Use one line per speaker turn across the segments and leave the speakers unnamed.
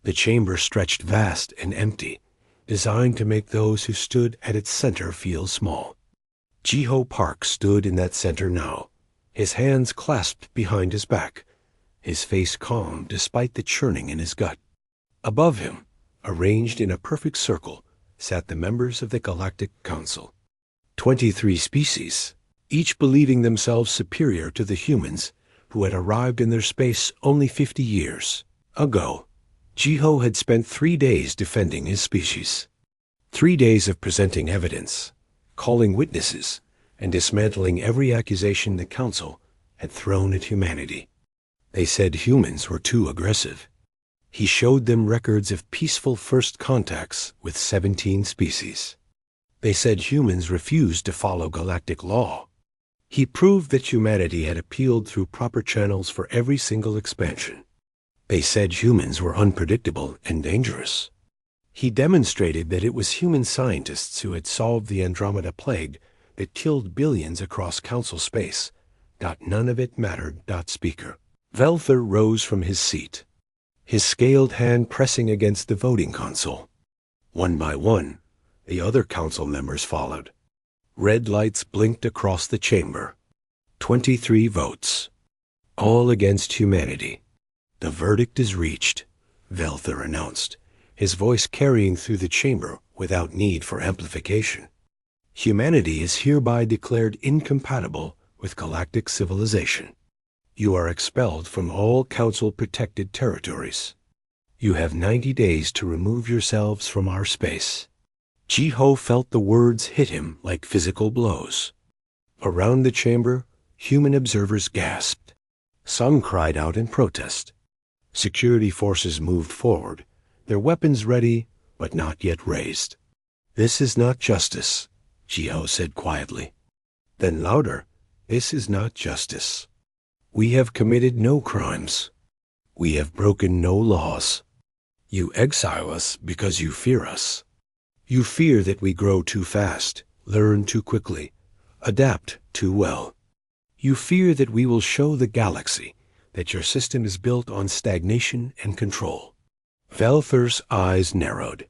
The chamber stretched vast and empty, designed to make those who stood at its center feel small. Jiho Park stood in that center now, his hands clasped behind his back, his face calm despite the churning in his gut. Above him, arranged in a perfect circle, sat the members of the Galactic Council. 23 species, each believing themselves superior to the humans who had arrived in their space only 50 years ago. Jiho had spent 3 days defending his species. 3 days of presenting evidence, calling witnesses, and dismantling every accusation the Council had thrown at humanity. They said humans were too aggressive. He showed them records of peaceful first contacts with 17 species. They said humans refused to follow galactic law. He proved that humanity had appealed through proper channels for every single expansion. They said humans were unpredictable and dangerous. He demonstrated that it was human scientists who had solved the Andromeda Plague that killed billions across Council space. None of it mattered. Speaker. Velther rose from his seat, his scaled hand pressing against the voting console. One by one, the other Council members followed. Red lights blinked across the chamber. 23 votes, all against humanity. The verdict is reached, Velther announced, his voice carrying through the chamber without need for amplification. Humanity is hereby declared incompatible with galactic civilization. You are expelled from all Council-protected territories. You have 90 days to remove yourselves from our space. Jiho felt the words hit him like physical blows. Around the chamber, human observers gasped. Some cried out in protest. Security forces moved forward, their weapons ready but not yet raised. This is not justice, Jiho said quietly. Then louder, this is not justice. We have committed no crimes. We have broken no laws. You exile us because you fear us. You fear that we grow too fast, learn too quickly, adapt too well. You fear that we will show the galaxy that your system is built on stagnation and control. Velther's eyes narrowed.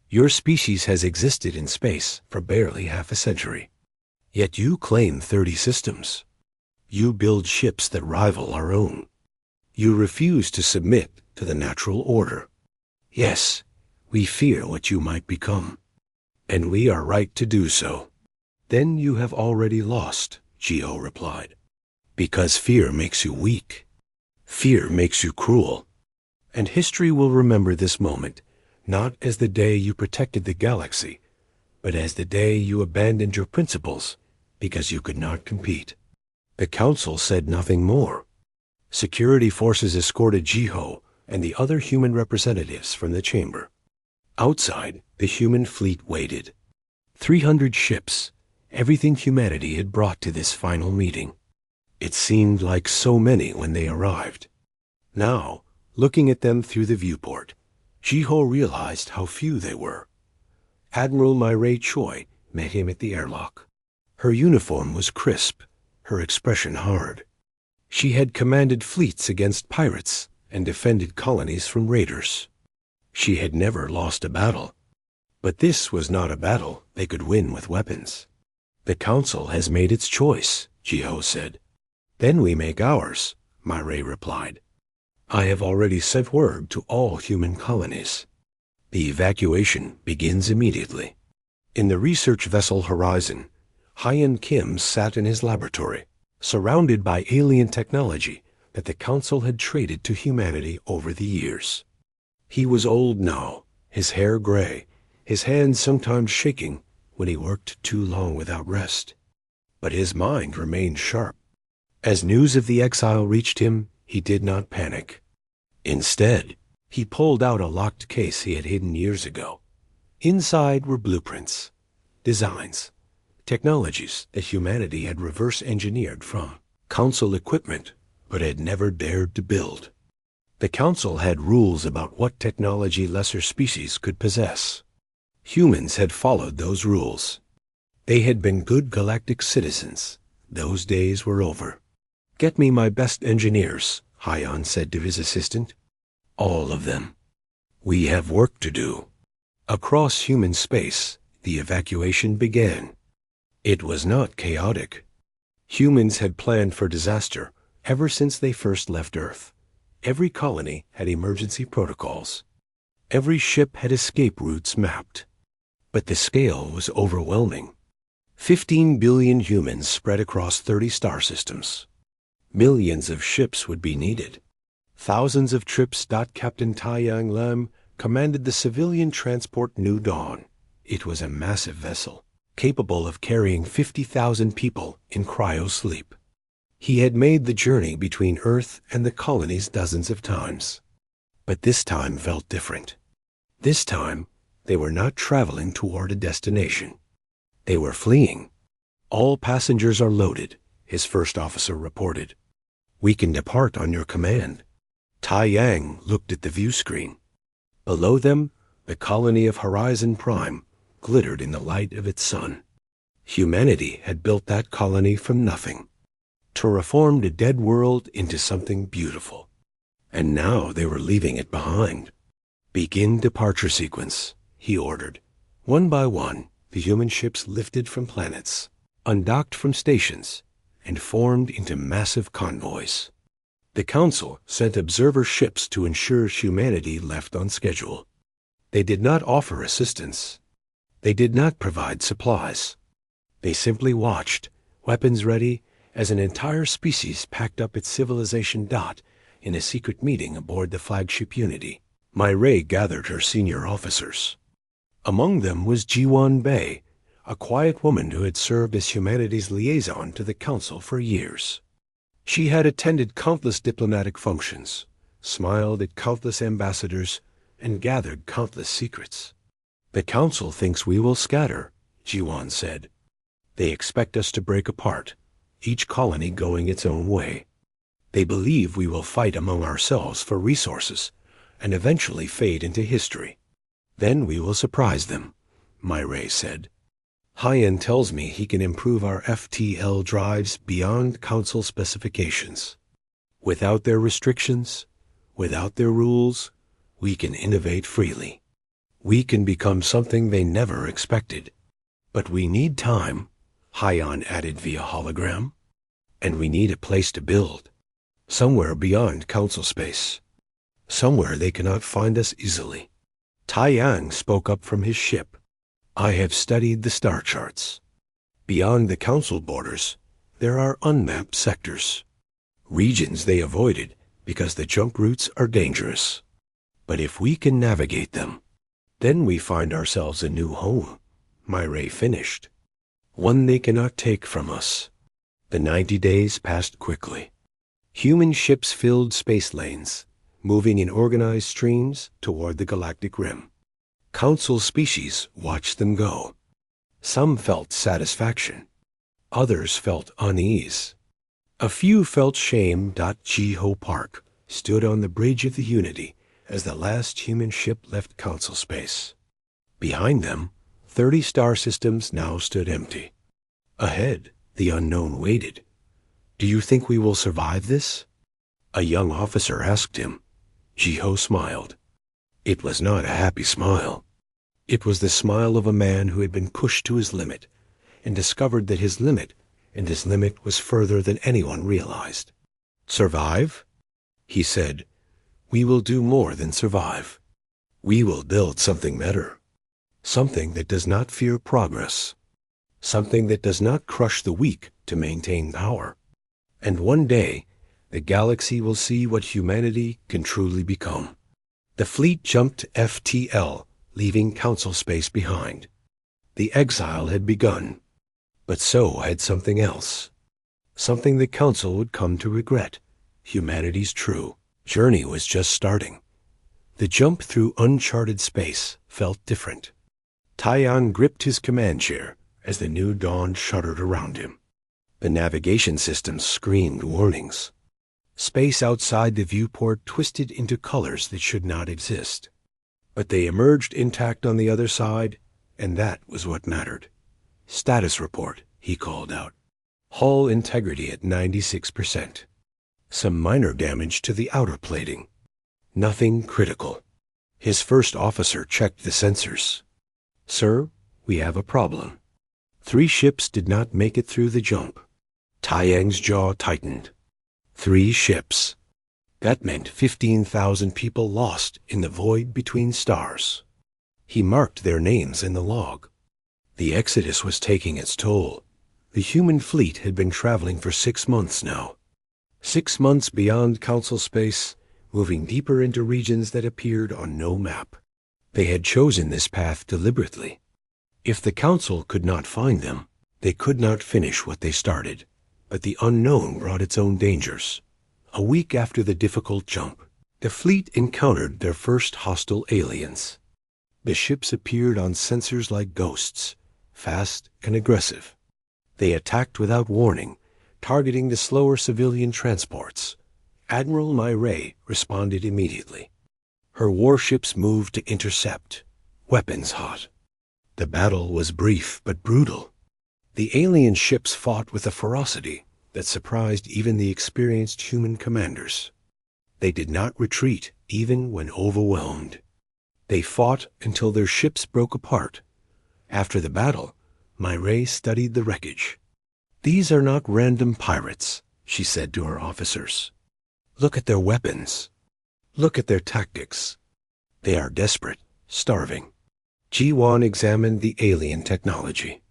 Your species has existed in space for barely half a century. Yet you claim 30 systems. You build ships that rival our own. You refuse to submit to the natural order. Yes, we fear what you might become. And we are right to do so. Then you have already lost, Jiho replied. Because fear makes you weak. Fear makes you cruel. And history will remember this moment, not as the day you protected the galaxy, but as the day you abandoned your principles because you could not compete. The Council said nothing more. Security forces escorted Jiho and the other human representatives from the chamber. Outside, the human fleet waited. 300 ships, everything humanity had brought to this final meeting. It seemed like so many when they arrived. Now, looking at them through the viewport, Jiho realized how few they were. Admiral Mireille Choi met him at the airlock. Her uniform was crisp, her expression hard. She had commanded fleets against pirates and defended colonies from raiders. She had never lost a battle. But this was not a battle they could win with weapons. The Council has made its choice, Jiho said. Then we make ours, Mireille replied. I have already sent word to all human colonies. The evacuation begins immediately. In the research vessel Horizon, Hyen Kim sat in his laboratory, surrounded by alien technology that the Council had traded to humanity over the years. He was old now, his hair gray, his hands sometimes shaking when he worked too long without rest. But his mind remained sharp. As news of the exile reached him, he did not panic. Instead, he pulled out a locked case he had hidden years ago. Inside were blueprints, designs, technologies that humanity had reverse-engineered from Council equipment but had never dared to build. The Council had rules about what technology lesser species could possess. Humans had followed those rules. They had been good galactic citizens. Those days were over. Get me my best engineers, Hyen said to his assistant. All of them. We have work to do. Across human space, the evacuation began. It was not chaotic. Humans had planned for disaster ever since they first left Earth. Every colony had emergency protocols. Every ship had escape routes mapped. But the scale was overwhelming. 15 billion humans spread across 30 star systems. Millions of ships would be needed. Thousands of trips. Captain Taiyang Lam commanded the civilian transport New Dawn. It was a massive vessel, capable of carrying 50,000 people in cryo-sleep. He had made the journey between Earth and the colonies dozens of times. But this time felt different. This time, they were not traveling toward a destination. They were fleeing. All passengers are loaded, his first officer reported. We can depart on your command. Tai Yang looked at the view screen. Below them, the colony of Horizon Prime glittered in the light of its sun. Humanity had built that colony from nothing, terraformed a dead world into something beautiful. And now they were leaving it behind. Begin departure sequence, he ordered. One by one, the human ships lifted from planets, undocked from stations, and formed into massive convoys. The Council sent observer ships to ensure humanity left on schedule. They did not offer assistance. They did not provide supplies. They simply watched, weapons ready, as an entire species packed up its civilization in a secret meeting aboard the flagship Unity. Myray gathered her senior officers. Among them was Jiwan Bei, a quiet woman who had served as humanity's liaison to the Council for years. She had attended countless diplomatic functions, smiled at countless ambassadors, and gathered countless secrets. The Council thinks we will scatter, Jiwan said. They expect us to break apart, each colony going its own way. They believe we will fight among ourselves for resources and eventually fade into history. Then we will surprise them, Myray said. Hyen tells me he can improve our FTL drives beyond Council specifications. Without their restrictions, without their rules, we can innovate freely. We can become something they never expected. But we need time, Hyen added via hologram. And we need a place to build. Somewhere beyond Council space. Somewhere they cannot find us easily. Taiyang spoke up from his ship. I have studied the star charts. Beyond the Council borders, there are unmapped sectors. Regions they avoided because the jump routes are dangerous. But if we can navigate them, then we find ourselves a new home, Myray finished. One they cannot take from us. The 90 days passed quickly. Human ships filled space lanes, moving in organized streams toward the galactic rim. Council species watched them go. Some felt satisfaction. Others felt unease. A few felt shame. Jiho Park stood on the bridge of the Unity as the last human ship left Council space. Behind them, 30 star systems now stood empty. Ahead, the unknown waited. Do you think we will survive this? A young officer asked him. Jiho smiled. It was not a happy smile. It was the smile of a man who had been pushed to his limit and discovered that his limit was further than anyone realized. Survive? He said, we will do more than survive. We will build something better. Something that does not fear progress. Something that does not crush the weak to maintain power. And one day, the galaxy will see what humanity can truly become. The fleet jumped FTL, leaving Council space behind. The exile had begun, but so had something else. Something the Council would come to regret. Humanity's true journey was just starting. The jump through uncharted space felt different. Taiyang gripped his command chair as the new dawn shuddered around him. The navigation systems screamed warnings. Space outside the viewport twisted into colors that should not exist. But they emerged intact on the other side, and that was what mattered. Status report, he called out. Hull integrity at 96%. Some minor damage to the outer plating. Nothing critical. His first officer checked the sensors. "Sir, we have a problem." 3 ships did not make it through the jump. Taiyang's jaw tightened. 3 ships. That meant 15,000 people lost in the void between stars. He marked their names in the log. The exodus was taking its toll. The human fleet had been traveling for 6 months now. 6 months beyond Council space, moving deeper into regions that appeared on no map. They had chosen this path deliberately. If the Council could not find them, they could not finish what they started. But the unknown brought its own dangers. A week after the difficult jump, the fleet encountered their first hostile aliens. The ships appeared on sensors like ghosts, fast and aggressive. They attacked without warning, targeting the slower civilian transports. Admiral Myray responded immediately. Her warships moved to intercept, weapons hot. The battle was brief but brutal. The alien ships fought with a ferocity that surprised even the experienced human commanders. They did not retreat even when overwhelmed. They fought until their ships broke apart. After the battle, Myray studied the wreckage. "These are not random pirates," she said to her officers. "Look at their weapons. Look at their tactics. They are desperate, starving." Ji-Wan examined the alien technology.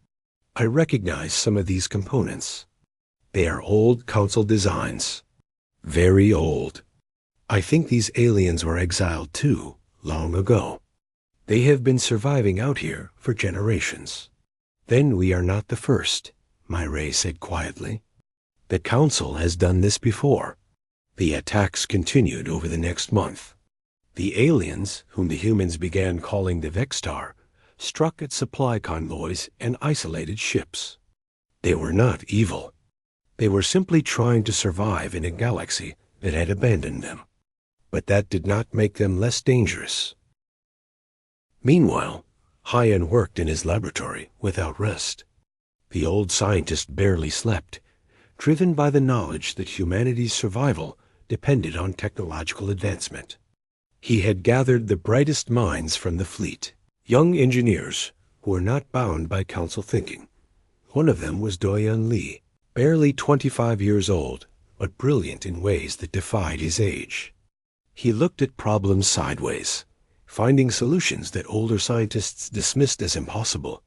"I recognize some of these components. They are old Council designs. Very old. I think these aliens were exiled too, long ago. They have been surviving out here for generations." "Then we are not the first," Myray said quietly. "The Council has done this before." The attacks continued over the next month. The aliens, whom the humans began calling the Vextar, struck at supply convoys and isolated ships. They were not evil. They were simply trying to survive in a galaxy that had abandoned them. But that did not make them less dangerous. Meanwhile, Hyan worked in his laboratory without rest. The old scientist barely slept, driven by the knowledge that humanity's survival depended on technological advancement. He had gathered the brightest minds from the fleet, young engineers who were not bound by Council thinking. One of them was Do-Yeon Lee, barely 25 years old, but brilliant in ways that defied his age. He looked at problems sideways, finding solutions that older scientists dismissed as impossible.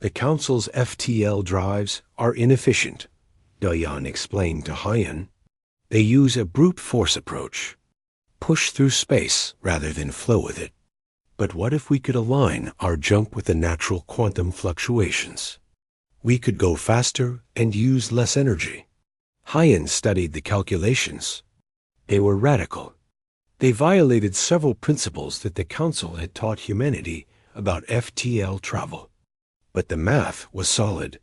"The Council's FTL drives are inefficient," Do-Yeon explained to Hyan. "They use a brute force approach. Push through space rather than flow with it. But what if we could align our jump with the natural quantum fluctuations? We could go faster and use less energy." Hyan studied the calculations. They were radical. They violated several principles that the Council had taught humanity about FTL travel. But the math was solid.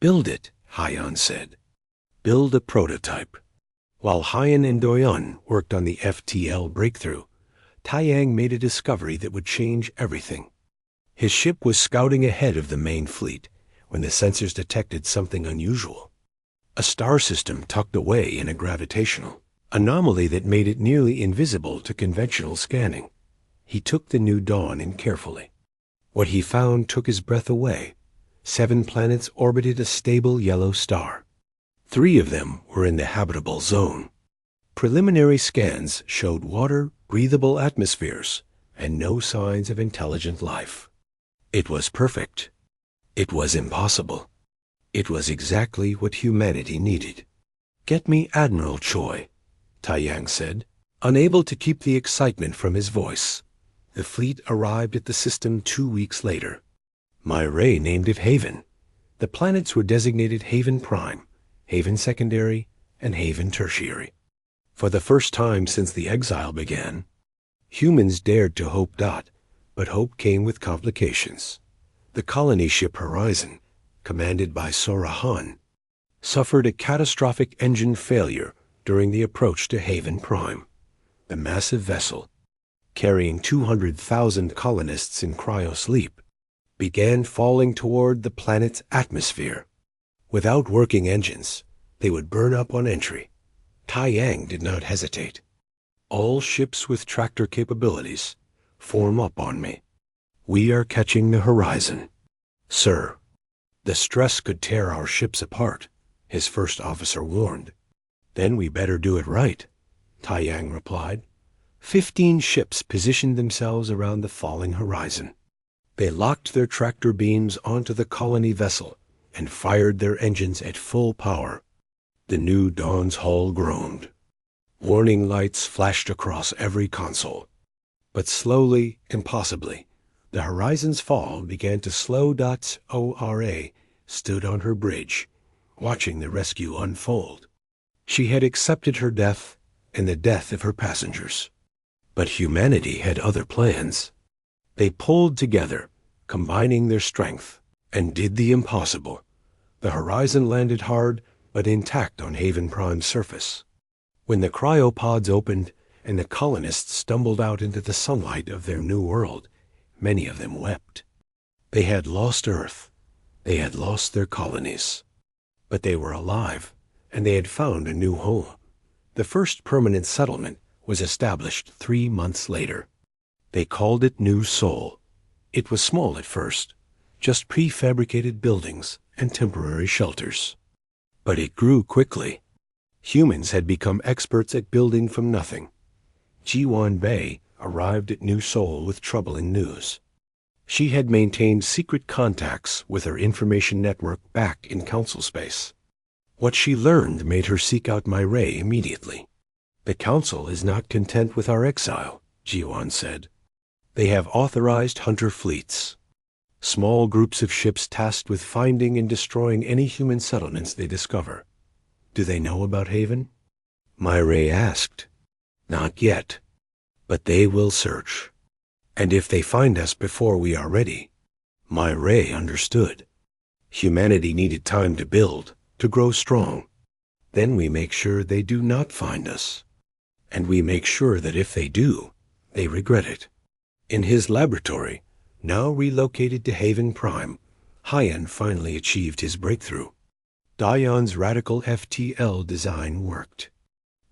"Build it," Hyan said. "Build a prototype." While Hyan and Do-Yeon worked on the FTL breakthrough, Taiyang made a discovery that would change everything. His ship was scouting ahead of the main fleet when the sensors detected something unusual. A star system tucked away in a gravitational anomaly that made it nearly invisible to conventional scanning. He took the new dawn in carefully. What he found took his breath away. 7 planets orbited a stable yellow star. 3 of them were in the habitable zone. Preliminary scans showed water, breathable atmospheres, and no signs of intelligent life. It was perfect. It was impossible. It was exactly what humanity needed. "Get me Admiral Choi," Taiyang said, unable to keep the excitement from his voice. The fleet arrived at the system 2 weeks later. Myray named it Haven. The planets were designated Haven Prime, Haven Secondary, and Haven Tertiary. For the first time since the exile began, humans dared to hope. But hope came with complications. The colony ship Horizon, commanded by Sora Han, suffered a catastrophic engine failure during the approach to Haven Prime. The massive vessel, carrying 200,000 colonists in cryosleep, began falling toward the planet's atmosphere. Without working engines, they would burn up on entry. Taiyang did not hesitate. All ships with tractor capabilities, Form up on me. We are catching the horizon. Sir, the stress could tear our ships apart, his first officer warned. Then we better do it right, Tai Yang replied. 15 ships positioned themselves around the falling horizon. They locked their tractor beams onto the colony vessel and fired their engines at full power. The new Dawn's hull groaned. Warning lights flashed across every console. But slowly, impossibly, the horizon's fall began to slow. ORA stood on her bridge, watching the rescue unfold. She had accepted her death and the death of her passengers. But humanity had other plans. They pulled together, combining their strength, and did the impossible. The horizon landed hard, but intact on Haven Prime's surface. When the cryopods opened and the colonists stumbled out into the sunlight of their new world, many of them wept. They had lost Earth. They had lost their colonies. But they were alive, and they had found a new home. The first permanent settlement was established 3 months later. They called it New Sol. It was small at first, just prefabricated buildings and temporary shelters. But it grew quickly. Humans had become experts at building from nothing. Jiwan Bei arrived at New Sol with troubling news. She had maintained secret contacts with her information network back in Council space. What she learned made her seek out Myray immediately. The Council is not content with our exile, Jiwan said. They have authorized hunter fleets. Small groups of ships tasked with finding and destroying any human settlements they discover. Do they know about Haven? Myray asked. Not yet, but they will search. And if they find us before we are ready, Myray understood. Humanity needed time to build, to grow strong. Then we make sure they do not find us. And we make sure that if they do, they regret it. In his laboratory, now relocated to Haven Prime, Hyan finally achieved his breakthrough. Dion's radical FTL design worked.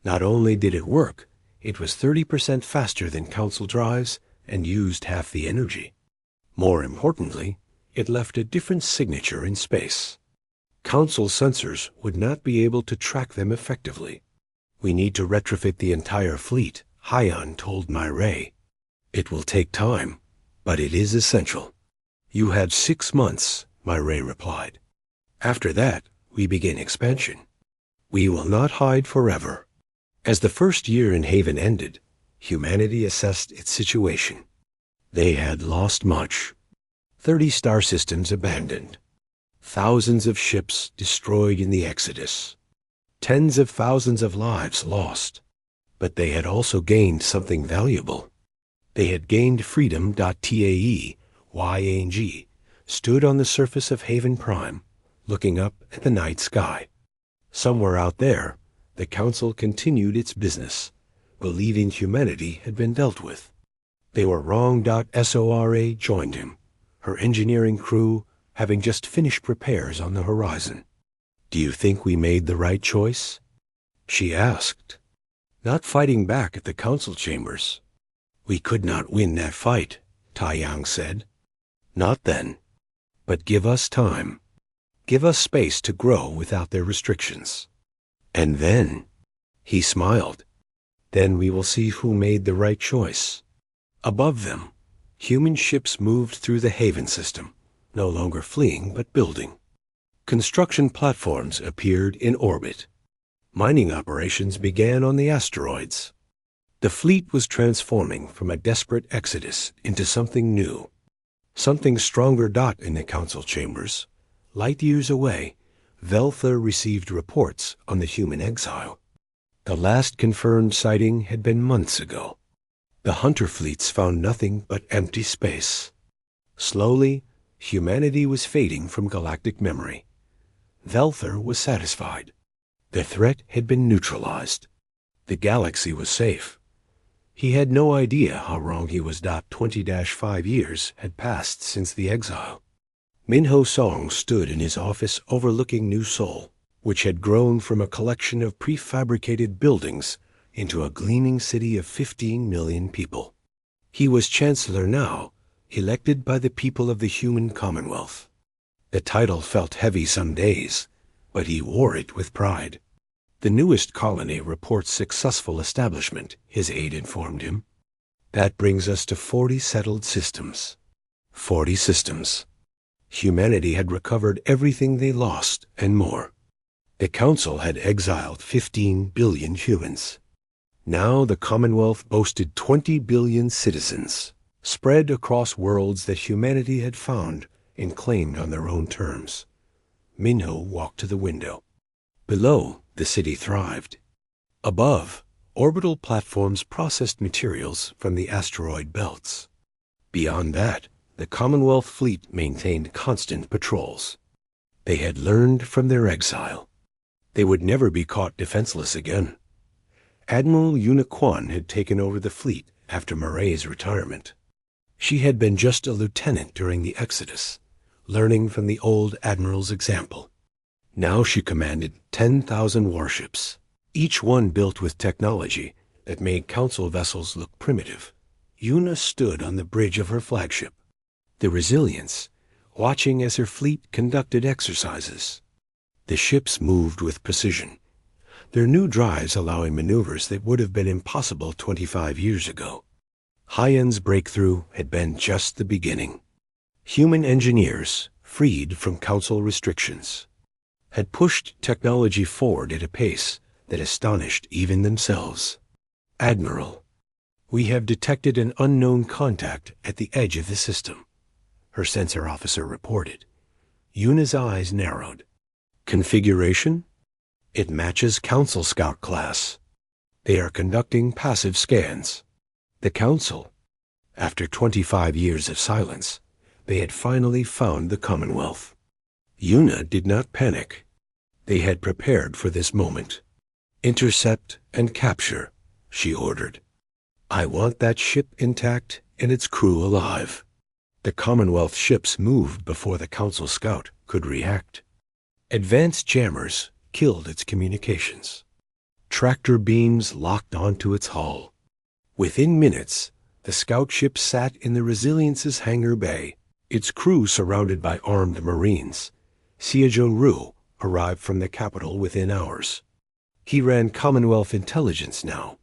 Not only did it work, it was 30% faster than Council drives and used half the energy. More importantly, it left a different signature in space. Council sensors would not be able to track them effectively. We need to retrofit the entire fleet, Hyan told Myray. It will take time, but it is essential. You have 6 months, Myray replied. After that, we begin expansion. We will not hide forever. As the first year in Haven ended, humanity assessed its situation. They had lost much. 30 star systems abandoned. Thousands of ships destroyed in the Exodus. Tens of thousands of lives lost. But they had also gained something valuable. They had gained freedom. TAE, YANG, stood on the surface of Haven Prime, looking up at the night sky. Somewhere out there, the Council continued its business, believing humanity had been dealt with. They were wrong. SORA joined him, her engineering crew having just finished repairs on the horizon. Do you think we made the right choice? She asked. Not fighting back at the Council chambers. We could not win that fight, Tai Yang said. Not then. But give us time. Give us space to grow without their restrictions. And then, he smiled, then we will see who made the right choice. Above them, human ships moved through the Haven system, no longer fleeing but building. Construction platforms appeared in orbit. Mining operations began on the asteroids. The fleet was transforming from a desperate exodus into something new. Something stronger. In the Council chambers, light years away, Veltha received reports on the human exile. The last confirmed sighting had been months ago. The hunter fleets found nothing but empty space. Slowly, humanity was fading from galactic memory. Veltha was satisfied. The threat had been neutralized. The galaxy was safe. He had no idea how wrong he was. 20-5 years had passed since the exile. Minho Song stood in his office overlooking New Sol, which had grown from a collection of prefabricated buildings into a gleaming city of 15 million people. He was Chancellor now, elected by the people of the human Commonwealth. The title felt heavy some days, but he wore it with pride. The newest colony reports successful establishment, his aide informed him. That brings us to 40 settled systems. 40 systems. Humanity had recovered everything they lost and more. The Council had exiled 15 billion humans. Now the Commonwealth boasted 20 billion citizens, spread across worlds that humanity had found and claimed on their own terms. Minho walked to the window. Below, the city thrived. Above, orbital platforms processed materials from the asteroid belts. Beyond that, the Commonwealth fleet maintained constant patrols. They had learned from their exile. They would never be caught defenseless again. Admiral Yuna Kwan had taken over the fleet after Murray's retirement. She had been just a lieutenant during the Exodus, learning from the old admiral's example. Now she commanded 10,000 warships, each one built with technology that made Council vessels look primitive. Yuna stood on the bridge of her flagship, the Resilience, watching as her fleet conducted exercises. The ships moved with precision, their new drives allowing maneuvers that would have been impossible 25 years ago. Hyen's breakthrough had been just the beginning. Human engineers, freed from Council restrictions, had pushed technology forward at a pace that astonished even themselves. Admiral, we have detected an unknown contact at the edge of the system, her sensor officer reported. Yuna's eyes narrowed. Configuration? It matches Council Scout class. They are conducting passive scans. The Council, after 25 years of silence, they had finally found the Commonwealth. Yuna did not panic. They had prepared for this moment. Intercept and capture, she ordered. I want that ship intact and its crew alive. The Commonwealth ships moved before the Council Scout could react. Advanced jammers killed its communications. Tractor beams locked onto its hull. Within minutes, the scout ship sat in the Resilience's hangar bay, its crew surrounded by armed Marines. Seojun Ryu arrived from the capital within hours. He ran Commonwealth Intelligence now,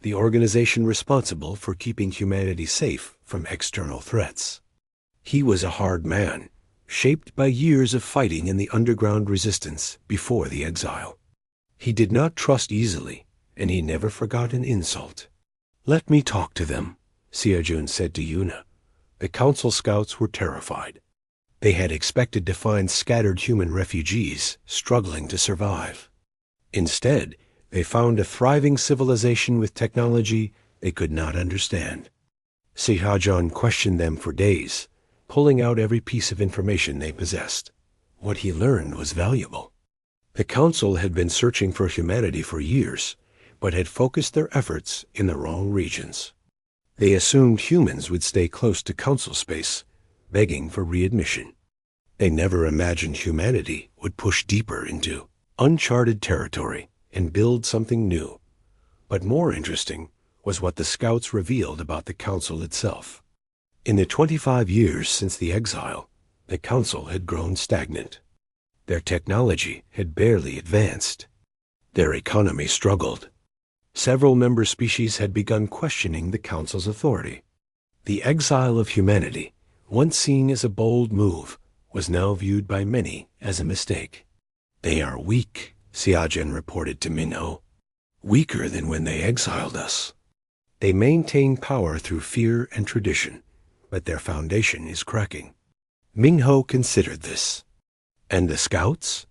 the organization responsible for keeping humanity safe from external threats. He was a hard man, shaped by years of fighting in the underground resistance before the exile. He did not trust easily, and he never forgot an insult. Let me talk to them, Seojun said to Yuna. The Council scouts were terrified. They had expected to find scattered human refugees struggling to survive. Instead, they found a thriving civilization with technology they could not understand. Seojun questioned them for days, pulling out every piece of information they possessed. What he learned was valuable. The Council had been searching for humanity for years, but had focused their efforts in the wrong regions. They assumed humans would stay close to Council space, begging for readmission. They never imagined humanity would push deeper into uncharted territory and build something new. But more interesting was what the scouts revealed about the Council itself. In the 25 years since the exile, the Council had grown stagnant. Their technology had barely advanced. Their economy struggled. Several member species had begun questioning the Council's authority. The exile of humanity, once seen as a bold move, was now viewed by many as a mistake. They are weak, Seojun reported to Minho. Weaker than when they exiled us. They maintain power through fear and tradition, but their foundation is cracking. Minho considered this. And the scouts?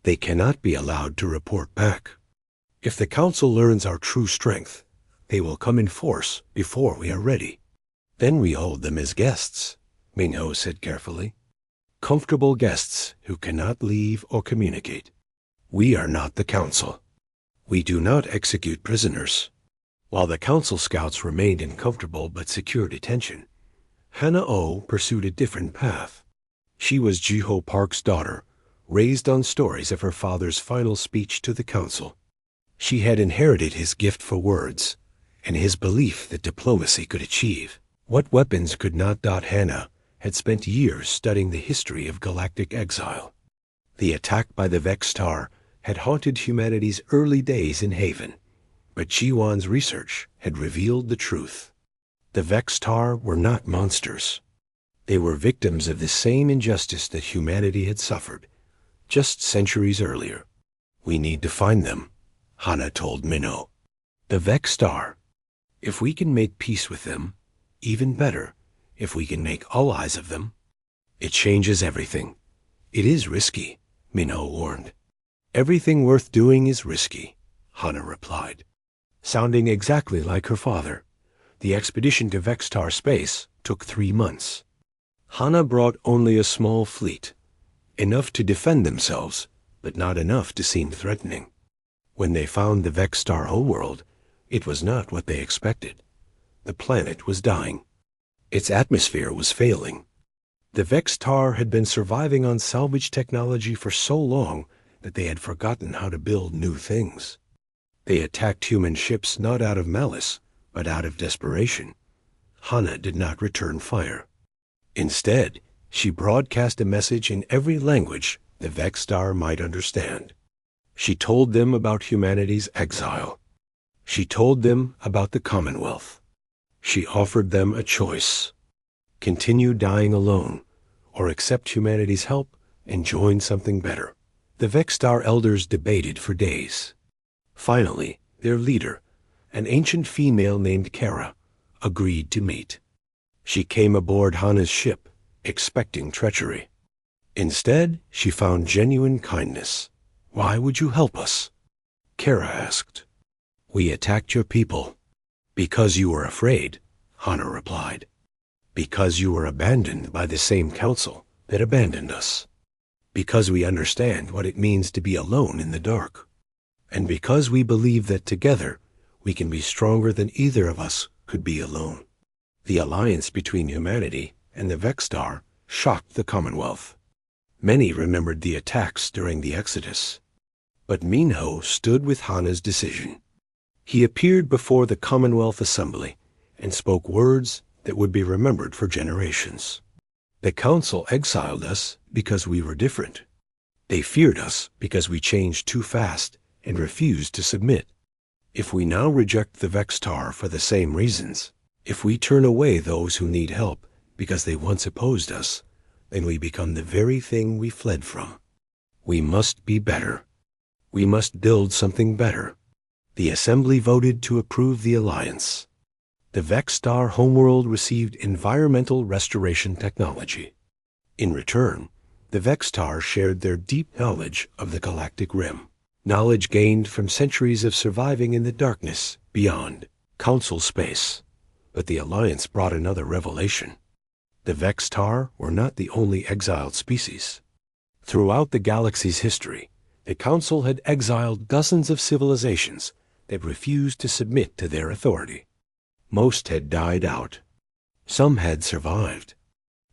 They cannot be allowed to report back. If the Council learns our true strength, they will come in force before we are ready. Then we hold them as guests, Minho said carefully. Comfortable guests who cannot leave or communicate. We are not the Council. We do not execute prisoners. While the Council scouts remained in comfortable but secure detention, Hana-Oh pursued a different path. She was Jiho Park's daughter, raised on stories of her father's final speech to the Council. She had inherited his gift for words, and his belief that diplomacy could achieve what weapons could not. Hannah had spent years studying the history of galactic exile. The attack by the Vextar had haunted humanity's early days in Haven, but Jiwan's research had revealed the truth. The Vextar were not monsters. They were victims of the same injustice that humanity had suffered just centuries earlier. We need to find them, Hannah told Minnow. The Vextar. If we can make peace with them, even better, if we can make allies of them, it changes everything. It is risky, Minnow warned. Everything worth doing is risky, Hannah replied. Sounding exactly like her father, the expedition to Vextar space took 3 months. Hannah brought only a small fleet, enough to defend themselves, but not enough to seem threatening. When they found the Vextar homeworld, it was not what they expected. The planet was dying. Its atmosphere was failing. The Vextar had been surviving on salvage technology for so long that they had forgotten how to build new things. They attacked human ships not out of malice, but out of desperation. Hannah did not return fire. Instead, she broadcast a message in every language the Vextar might understand. She told them about humanity's exile. She told them about the Commonwealth. She offered them a choice: continue dying alone, or accept humanity's help and join something better. The Vextar elders debated for days. Finally, their leader, an ancient female named Kara, agreed to meet. She came aboard Hannah's ship, expecting treachery. Instead, she found genuine kindness. "Why would you help us?" Kara asked. "We attacked your people." "Because you were afraid," Hannah replied. "Because you were abandoned by the same council that abandoned us. Because we understand what it means to be alone in the dark. And because we believe that together we can be stronger than either of us could be alone." The alliance between humanity and the Vextar shocked the Commonwealth. Many remembered the attacks during the Exodus. But Minho stood with Hannah's decision. He appeared before the Commonwealth Assembly and spoke words that would be remembered for generations. "The Council exiled us because we were different. They feared us because we changed too fast and refused to submit. If we now reject the Vextar for the same reasons, if we turn away those who need help because they once opposed us, then we become the very thing we fled from. We must be better. We must build something better." The Assembly voted to approve the alliance. The Vextar homeworld received environmental restoration technology. In return, the Vextar shared their deep knowledge of the galactic rim, knowledge gained from centuries of surviving in the darkness beyond Council space. But the alliance brought another revelation. The Vextar were not the only exiled species. Throughout the galaxy's history, the Council had exiled dozens of civilizations that refused to submit to their authority. Most had died out. Some had survived.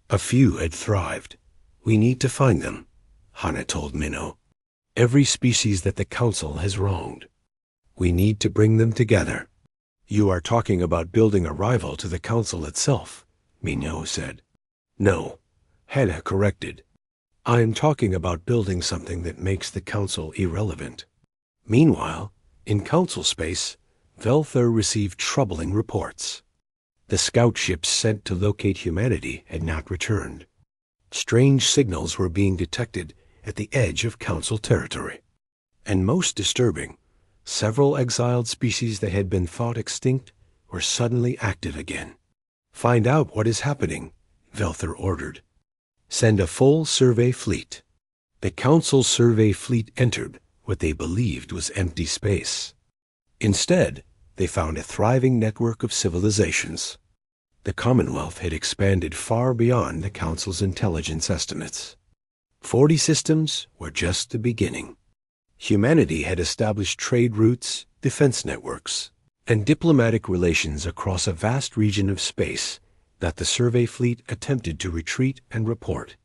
A few had thrived. "We need to find them," Hannah told Minnow. "Every species that the Council has wronged. We need to bring them together." "You are talking about building a rival to the Council itself," Minnow said. "No," Hannah corrected. "I am talking about building something that makes the Council irrelevant." Meanwhile, in Council space, Velthur received troubling reports. The scout ships sent to locate humanity had not returned. Strange signals were being detected at the edge of Council territory. And most disturbing, several exiled species that had been thought extinct were suddenly active again. "Find out what is happening," Velthur ordered. "Send a full survey fleet." The Council survey fleet entered what they believed was empty space. Instead, they found a thriving network of civilizations. The Commonwealth had expanded far beyond the Council's intelligence estimates. 40 systems were just the beginning. Humanity had established trade routes, defense networks, and diplomatic relations across a vast region of space that the survey fleet attempted to retreat and report.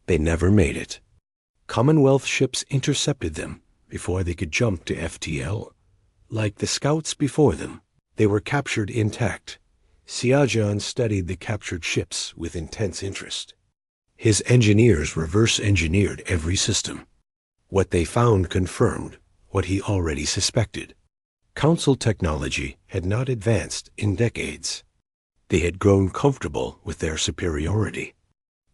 They never made it. Commonwealth ships intercepted them before they could jump to FTL. Like the scouts before them, They were captured intact. Siajan studied the captured ships with intense interest. His engineers reverse-engineered every system. What they found confirmed what he already suspected. Council technology had not advanced in decades. They had grown comfortable with their superiority.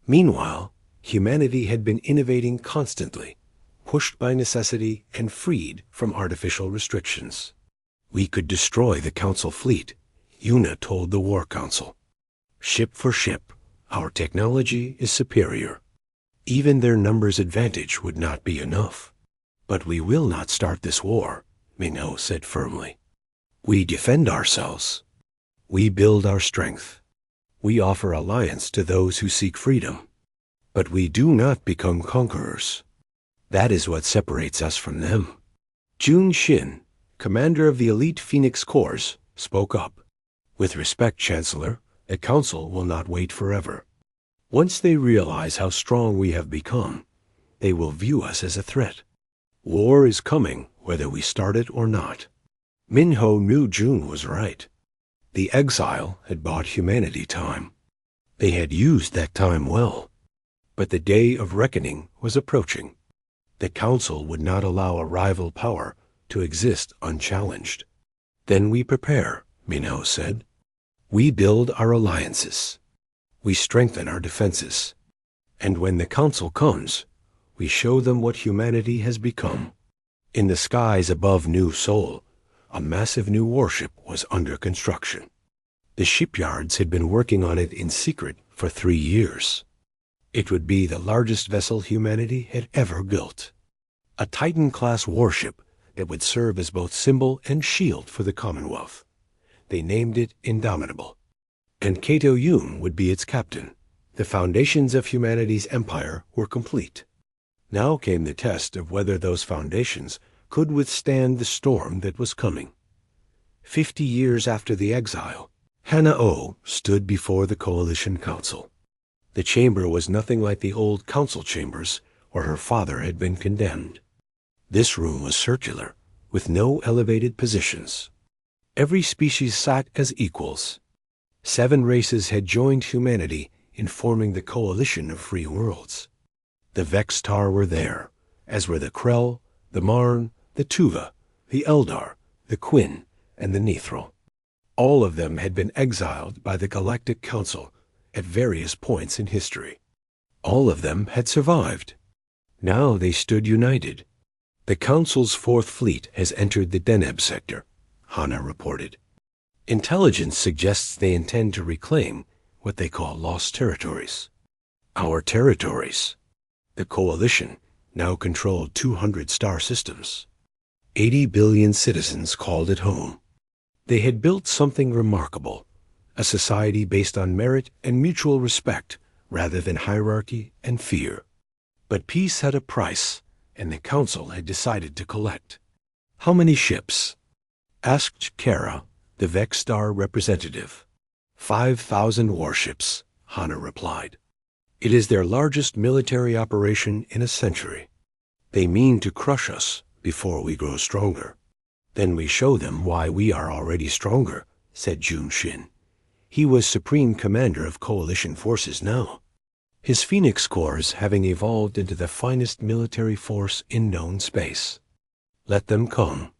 Meanwhile, humanity had been innovating constantly, pushed by necessity and freed from artificial restrictions. We could destroy the Council fleet, Una told the War Council. Ship for ship, our technology is superior. Even their numbers advantage would not be enough. But we will not start this war, Minot said firmly. We defend ourselves. We build our strength. We offer alliance to those who seek freedom. But we do not become conquerors. That is what separates us from them. Jun Shin, commander of the elite Phoenix Corps, spoke up. With respect, Chancellor, the Council will not wait forever. Once they realize how strong we have become, they will view us as a threat. War is coming, whether we start it or not. Minho knew Jun was right. The exile had bought humanity time. They had used that time well. But the day of reckoning was approaching. The Council would not allow a rival power to exist unchallenged. Then we prepare, Minot said. We build our alliances. We strengthen our defenses. And when the Council comes, we show them what humanity has become. In the skies above New Seoul, a massive new warship was under construction. The shipyards had been working on it in secret for 3 years. It would be the largest vessel humanity had ever built. A Titan-class warship that would serve as both symbol and shield for the Commonwealth. They named it Indomitable. And Kato Yoon would be its captain. The foundations of humanity's empire were complete. Now came the test of whether those foundations could withstand the storm that was coming. 50 years after the exile, Hannah Oh stood before the Coalition Council. The chamber was nothing like the old council chambers where her father had been condemned. This room was circular, with no elevated positions. Every species sat as equals. 7 races had joined humanity in forming the coalition of free worlds. The Vextar were there, as were the Krell, the Marn, the Tuva, the Eldar, the Quinn, and the Nethril. All of them had been exiled by the Galactic Council at various points in history. All of them had survived. Now they stood united. The Council's 4th Fleet has entered the Deneb sector, Hana reported. Intelligence suggests they intend to reclaim what they call lost territories. Our territories. The Coalition now controlled 200 star systems. 80 billion citizens called it home. They had built something remarkable, a society based on merit and mutual respect rather than hierarchy and fear. But peace had a price, and the Council had decided to collect. How many ships? Asked Kara, the Vextar representative. 5,000 warships, Hana replied. It is their largest military operation in a century. They mean to crush us before we grow stronger. Then we show them why we are already stronger, said Jun Shin. He was Supreme Commander of Coalition forces now. His Phoenix Corps having evolved into the finest military force in known space. Let them come.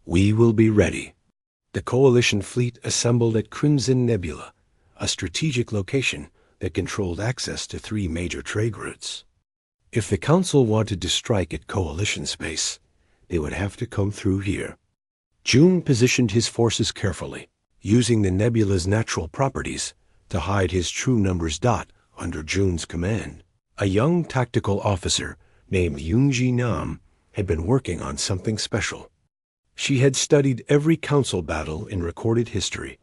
We will be ready. The Coalition fleet assembled at Crimson Nebula, a strategic location that controlled access to 3 major trade routes. If the Council wanted to strike at Coalition space, they would have to come through here. Jun positioned his forces carefully, using the nebula's natural properties to hide his true numbers dot under Jun's command. A young tactical officer named Yoonji Nam had been working on something special. She had studied every council battle in recorded history,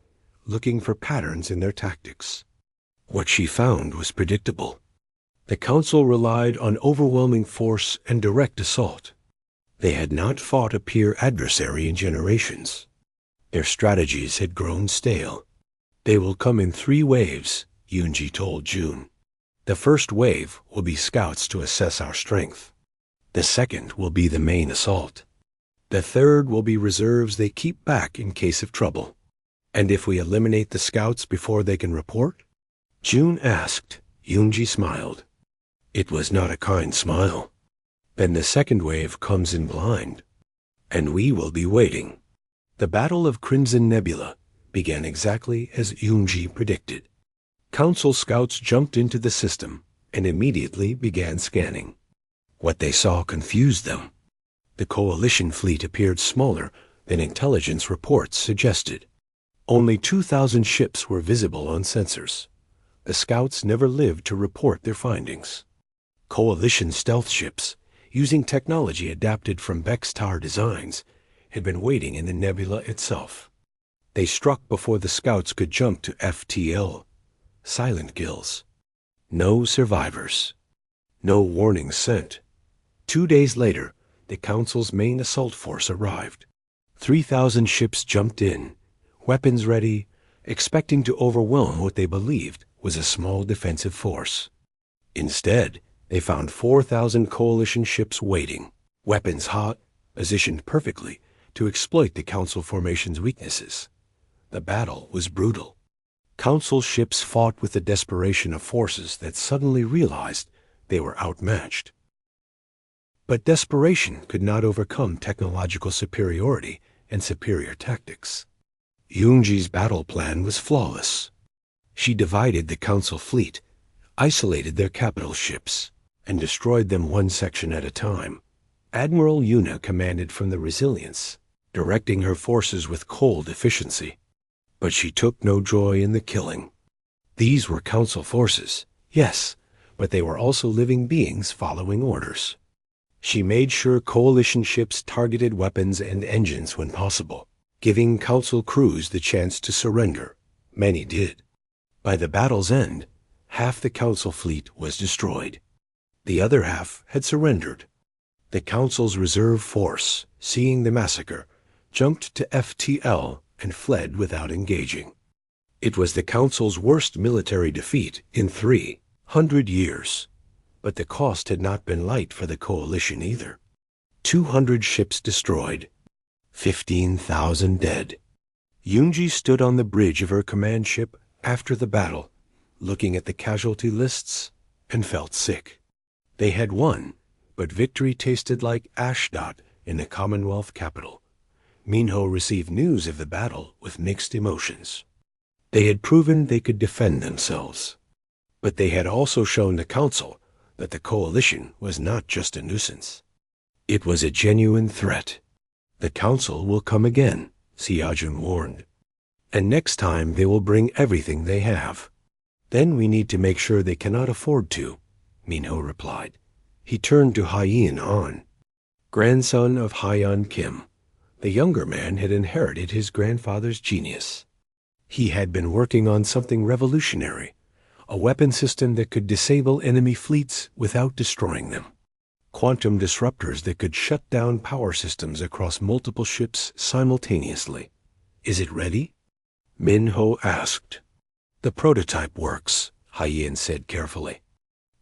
looking for patterns in their tactics. What she found was predictable. The council relied on overwhelming force and direct assault. They had not fought a peer adversary in generations. Their strategies had grown stale. They will come in 3 waves, Yoonji told Jun. The first wave will be scouts to assess our strength. The second will be the main assault. The third will be reserves they keep back in case of trouble. And if we eliminate the scouts before they can report? June asked. Yunji smiled. It was not a kind smile. Then the second wave comes in blind, and we will be waiting. The Battle of Crimson Nebula began exactly as Yunji predicted. Council scouts jumped into the system and immediately began scanning. What they saw confused them. The coalition fleet appeared smaller than intelligence reports suggested. Only 2,000 ships were visible on sensors. The scouts never lived to report their findings. Coalition stealth ships, using technology adapted from Bextar designs, had been waiting in the nebula itself. They struck before the scouts could jump to FTL. Silent kills. No survivors. No warnings sent. 2 days later, the Council's main assault force arrived. 3,000 ships jumped in, weapons ready, expecting to overwhelm what they believed was a small defensive force. Instead, they found 4,000 coalition ships waiting, weapons hot, positioned perfectly to exploit the Council formation's weaknesses. The battle was brutal. Council ships fought with the desperation of forces that suddenly realized they were outmatched. But desperation could not overcome technological superiority and superior tactics. Yunji's battle plan was flawless. She divided the Council fleet, isolated their capital ships, and destroyed them one section at a time. Admiral Yuna commanded from the Resilience, directing her forces with cold efficiency. But she took no joy in the killing. These were Council forces, yes, but they were also living beings following orders. She made sure coalition ships targeted weapons and engines when possible, giving Council crews the chance to surrender. Many did. By the battle's end, half the Council fleet was destroyed. The other half had surrendered. The Council's reserve force, seeing the massacre, jumped to FTL and fled without engaging. It was the Council's worst military defeat in 300 years. But the cost had not been light for the coalition either. 200 ships destroyed, 15,000 dead. Yunji stood on the bridge of her command ship after the battle, looking at the casualty lists, and felt sick. They had won, but victory tasted like Ashdod in the Commonwealth capital. Minho received news of the battle with mixed emotions. They had proven they could defend themselves, but they had also shown the Council that the coalition was not just a nuisance. It was a genuine threat. The Council will come again, Siajun warned. And next time they will bring everything they have. Then we need to make sure they cannot afford to, Minho replied. He turned to Hyein An, grandson of Hyeon Kim. The younger man had inherited his grandfather's genius. He had been working on something revolutionary, a weapon system that could disable enemy fleets without destroying them. Quantum disruptors that could shut down power systems across multiple ships simultaneously. Is it ready? Minho asked. The prototype works, Hyein said carefully.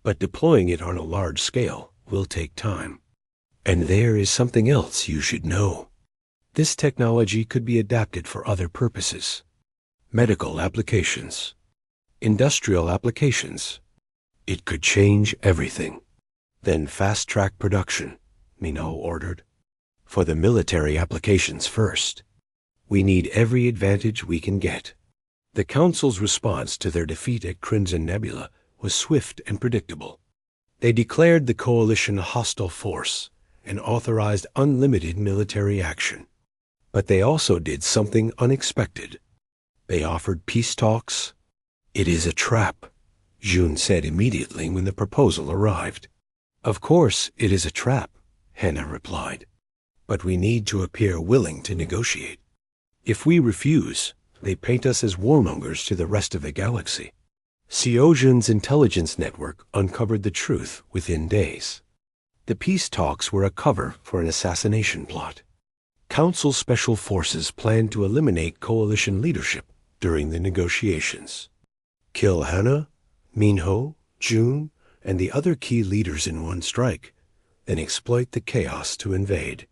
But deploying it on a large scale will take time. And there is something else you should know. This technology could be adapted for other purposes. Medical applications. Industrial applications. It could change everything. Then fast-track production, Minho ordered. For the military applications first. We need every advantage we can get. The Council's response to their defeat at Crimson Nebula was swift and predictable. They declared the coalition a hostile force and authorized unlimited military action. But they also did something unexpected. They offered peace talks. It is a trap, June said immediately when the proposal arrived. Of course it is a trap, Hannah replied. But we need to appear willing to negotiate. If we refuse, they paint us as warmongers to the rest of the galaxy. Seojun's intelligence network uncovered the truth within days. The peace talks were a cover for an assassination plot. Council Special Forces planned to eliminate coalition leadership during the negotiations. Kill Hannah, Minho, June, and the other key leaders in one strike, then exploit the chaos to invade.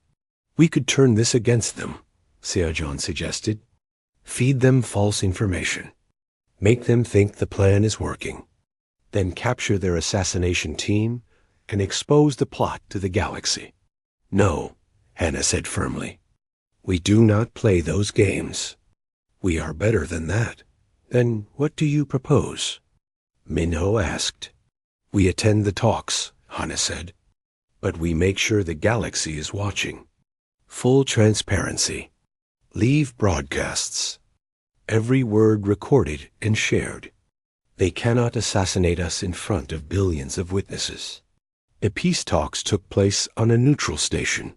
We could turn this against them, Seojun suggested. Feed them false information. Make them think the plan is working. Then capture their assassination team and expose the plot to the galaxy. No, Hannah said firmly. We do not play those games. We are better than that. Then what do you propose? Minho asked. We attend the talks, Hannah said. But we make sure the galaxy is watching. Full transparency. Leave broadcasts. Every word recorded and shared. They cannot assassinate us in front of billions of witnesses. The peace talks took place on a neutral station.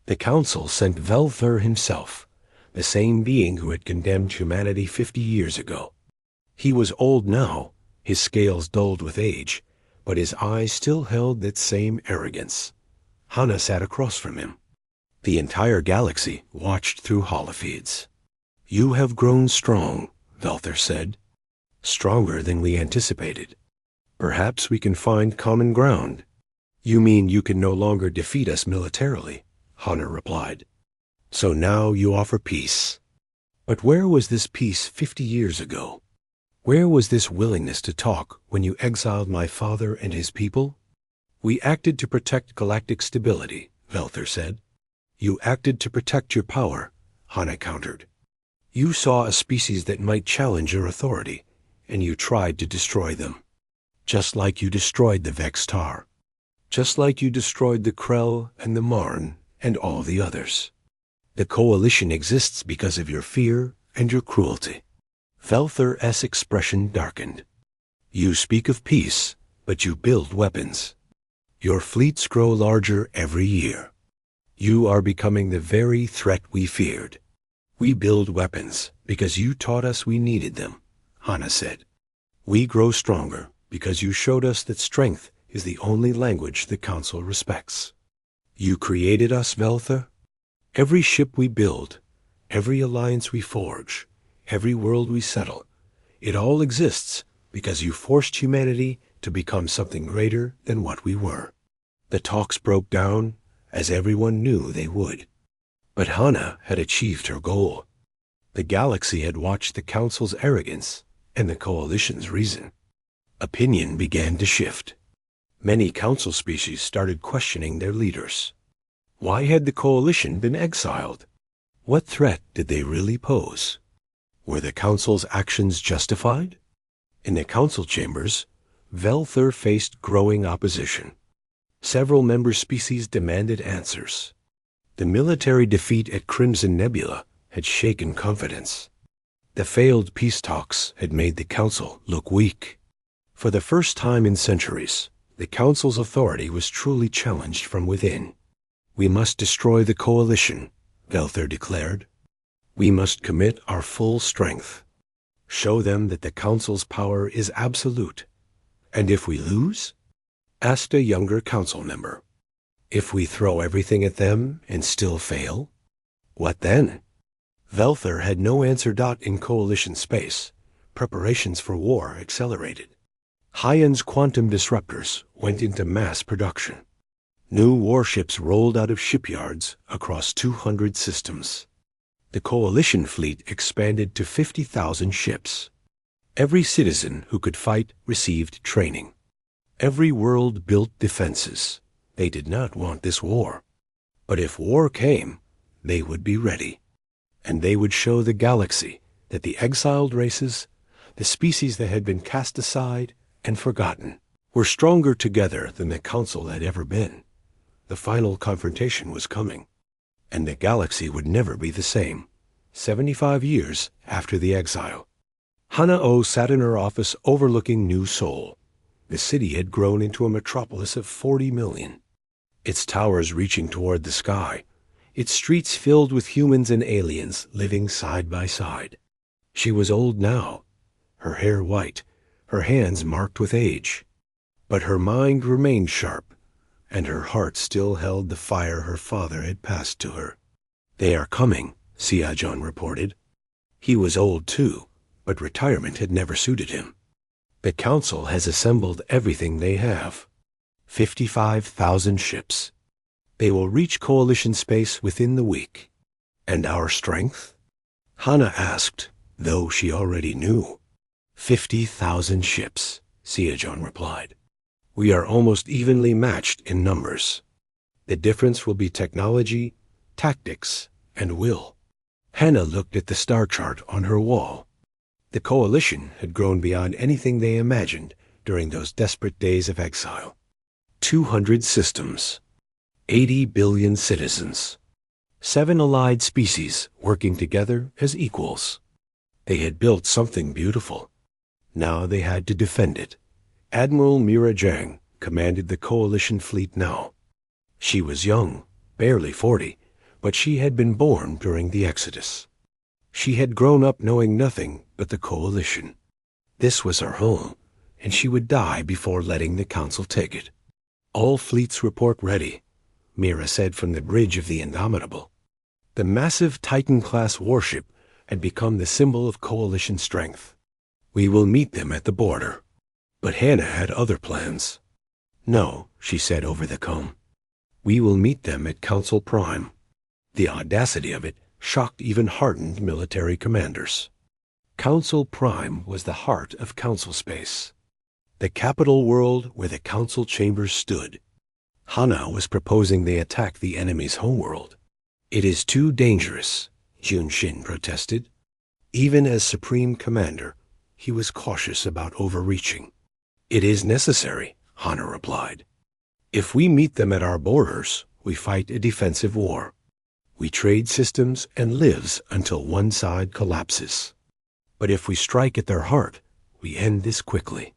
The council sent Velthur himself, the same being who had condemned humanity 50 years ago. He was old now, his scales dulled with age, but his eyes still held that same arrogance. Hannah sat across from him. The entire galaxy watched through holofeeds. You have grown strong, Velthur said. Stronger than we anticipated. Perhaps we can find common ground. You mean you can no longer defeat us militarily, Hannah replied. So now you offer peace. But where was this peace 50 years ago? Where was this willingness to talk when you exiled my father and his people? We acted to protect galactic stability, Velthur said. You acted to protect your power, Hannah countered. You saw a species that might challenge your authority, and you tried to destroy them. Just like you destroyed the Vextar. Just like you destroyed the Krell and the Marn and all the others. The coalition exists because of your fear and your cruelty. Velthur's expression darkened. You speak of peace, but you build weapons. Your fleets grow larger every year. You are becoming the very threat we feared. We build weapons because you taught us we needed them, Hannah said. We grow stronger because you showed us that strength is the only language the Council respects. You created us, Velthur. Every ship we build, every alliance we forge, every world we settle, it all exists because you forced humanity to become something greater than what we were. The talks broke down, as everyone knew they would. But Hannah had achieved her goal. The galaxy had watched the Council's arrogance and the Coalition's reason. Opinion began to shift. Many Council species started questioning their leaders. Why had the Coalition been exiled? What threat did they really pose? Were the Council's actions justified? In the Council chambers, Velthur faced growing opposition. Several member species demanded answers. The military defeat at Crimson Nebula had shaken confidence. The failed peace talks had made the Council look weak. For the first time in centuries, the Council's authority was truly challenged from within. We must destroy the Coalition, Velthur declared. We must commit our full strength. Show them that the Council's power is absolute. And if we lose? Asked a younger Council member. If we throw everything at them and still fail? What then? Velthur had no answer. In Coalition space, preparations for war accelerated. Hyan's quantum disruptors went into mass production. New warships rolled out of shipyards across 200 systems. The Coalition fleet expanded to 50,000 ships. Every citizen who could fight received training. Every world built defenses. They did not want this war. But if war came, they would be ready. And they would show the galaxy that the exiled races, the species that had been cast aside and forgotten, were stronger together than the Council had ever been. The final confrontation was coming, and the galaxy would never be the same, 75 years after the exile. Hannah O sat in her office overlooking New Seoul. The city had grown into a metropolis of 40 million. Its towers reaching toward the sky, its streets filled with humans and aliens living side by side. She was old now, her hair white, her hands marked with age. But her mind remained sharp, and her heart still held the fire her father had passed to her. They are coming, Siajon reported. He was old too, but retirement had never suited him. The Council has assembled everything they have. 55,000 ships. They will reach Coalition space within the week. And our strength? Hana asked, though she already knew. 50,000 ships, Seajon replied. We are almost evenly matched in numbers. The difference will be technology, tactics, and will. Hana looked at the star chart on her wall. The coalition had grown beyond anything they imagined during those desperate days of exile. 200 systems, 80 billion citizens, 7 allied species working together as equals. They had built something beautiful. Now they had to defend it. Admiral Mira Jang commanded the coalition fleet now. She was young, barely 40, but she had been born during the Exodus. She had grown up knowing nothing but the coalition. This was her home, and she would die before letting the council take it. All fleets report ready, Mira said from the bridge of the Indomitable. The massive Titan-class warship had become the symbol of coalition strength. We will meet them at the border. But Hana had other plans. No, she said over the comb. We will meet them at Council Prime. The audacity of it shocked even hardened military commanders. Council Prime was the heart of Council space, the capital world where the Council chambers stood. Hana was proposing they attack the enemy's homeworld. It is too dangerous, Junshin protested. Even as Supreme Commander, he was cautious about overreaching. It is necessary, Hana replied. If we meet them at our borders, we fight a defensive war. We trade systems and lives until one side collapses. But if we strike at their heart, we end this quickly.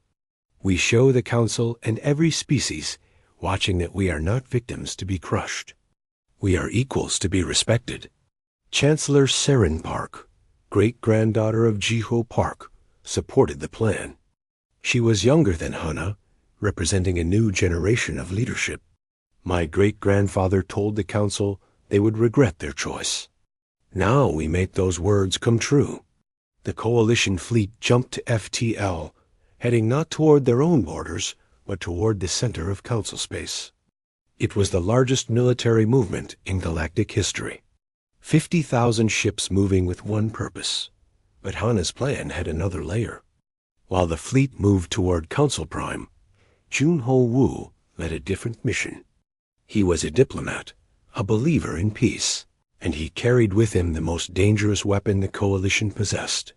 We show the Council and every species watching that we are not victims to be crushed. We are equals to be respected. Chancellor Seren Park, great-granddaughter of Jiho Park, supported the plan. She was younger than Hana, representing a new generation of leadership. My great-grandfather told the Council they would regret their choice. Now we make those words come true. The coalition fleet jumped to FTL, heading not toward their own borders, but toward the center of Council space. It was the largest military movement in galactic history. 50,000 ships moving with one purpose. But Hana's plan had another layer. While the fleet moved toward Council Prime, Junho Wu led a different mission. He was a diplomat, a believer in peace, and he carried with him the most dangerous weapon the Coalition possessed: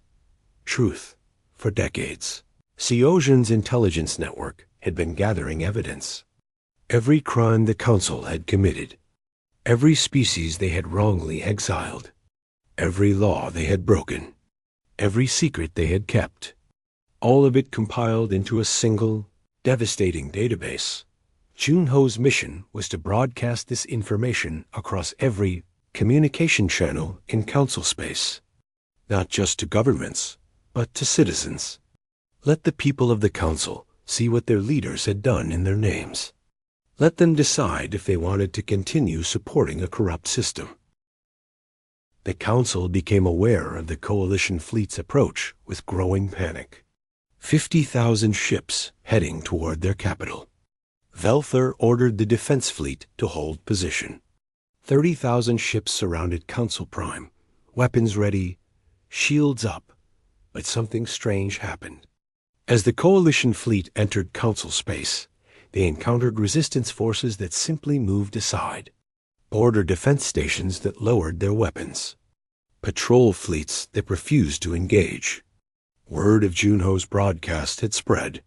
truth. For decades, Seojan's intelligence network had been gathering evidence. Every crime the Council had committed, every species they had wrongly exiled, every law they had broken, every secret they had kept, all of it compiled into a single, devastating database. Junho's mission was to broadcast this information across every communication channel in Council space, not just to governments, but to citizens. Let the people of the Council see what their leaders had done in their names. Let them decide if they wanted to continue supporting a corrupt system. The Council became aware of the Coalition fleet's approach with growing panic. 50,000 ships heading toward their capital. Velther ordered the defense fleet to hold position. 30,000 ships surrounded Council Prime, weapons ready, shields up. But something strange happened. As the Coalition fleet entered Council space, they encountered resistance forces that simply moved aside. Border defense stations that lowered their weapons. Patrol fleets that refused to engage. Word of Junho's broadcast had spread.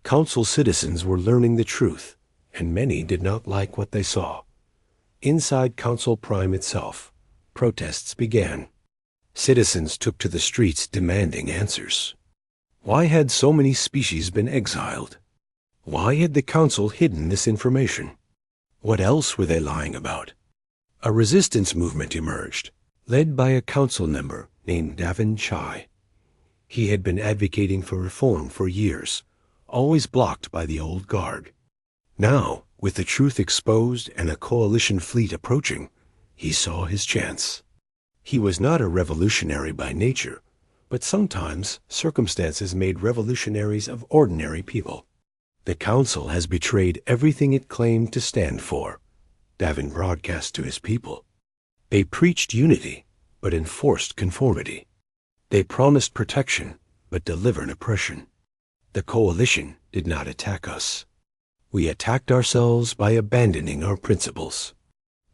Council citizens were learning the truth, and many did not like what they saw. Inside Council Prime itself, protests began. Citizens took to the streets demanding answers. Why had so many species been exiled? Why had the Council hidden this information? What else were they lying about? A resistance movement emerged, led by a council member named Davin Chai. He had been advocating for reform for years, always blocked by the old guard. Now, with the truth exposed and a coalition fleet approaching, he saw his chance. He was not a revolutionary by nature, but sometimes circumstances made revolutionaries of ordinary people. The Council has betrayed everything it claimed to stand for, Davin broadcast to his people. They preached unity, but enforced conformity. They promised protection, but delivered oppression. The coalition did not attack us. We attacked ourselves by abandoning our principles.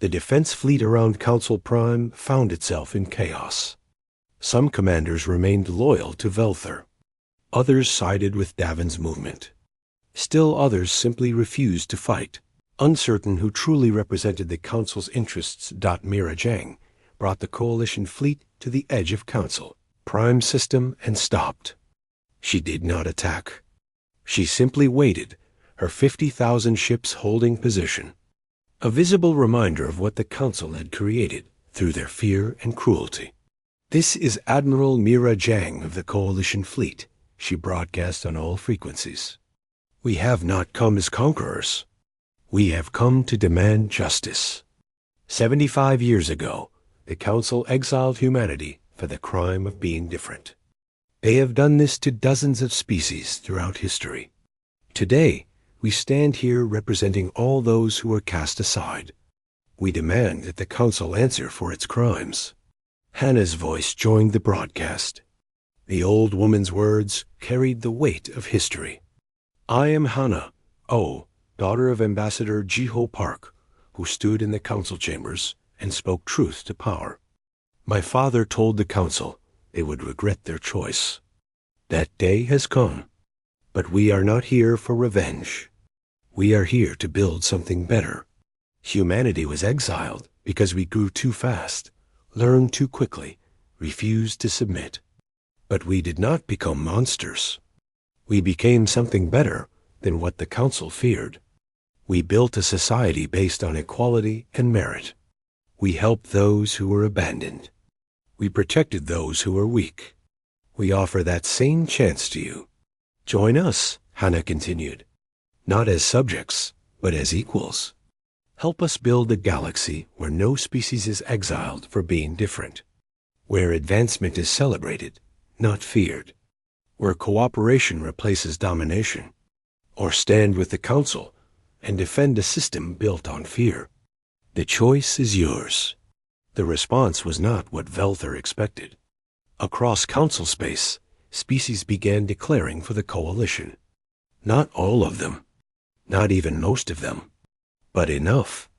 The defense fleet around Council Prime found itself in chaos. Some commanders remained loyal to Velthor. Others sided with Davin's movement. Still others simply refused to fight. Uncertain who truly represented the Council's interests, Mira Jang brought the coalition fleet to the edge of Council Prime system and stopped. She did not attack. She simply waited, her 50,000 ships holding position. A visible reminder of what the Council had created through their fear and cruelty. "This is Admiral Mira Jang of the Coalition Fleet," she broadcast on all frequencies. "We have not come as conquerors. We have come to demand justice. 75 years ago, the Council exiled humanity for the crime of being different. They have done this to dozens of species throughout history. Today, we stand here representing all those who were cast aside. We demand that the Council answer for its crimes." Hannah's voice joined the broadcast. The old woman's words carried the weight of history. "I am Hannah, daughter of Ambassador Jiho Park, who stood in the council chambers and spoke truth to power. My father told the council they would regret their choice. That day has come, but we are not here for revenge. We are here to build something better. Humanity was exiled because we grew too fast, learned too quickly, refused to submit. But we did not become monsters. We became something better than what the council feared. We built a society based on equality and merit. We helped those who were abandoned. We protected those who were weak. We offer that same chance to you. Join us," Hannah continued, "not as subjects, but as equals. Help us build a galaxy where no species is exiled for being different, where advancement is celebrated, not feared, where cooperation replaces domination, or stand with the council and defend a system built on fear. The choice is yours." The response was not what Velthor expected. Across council space, species began declaring for the coalition. Not all of them, not even most of them, but enough.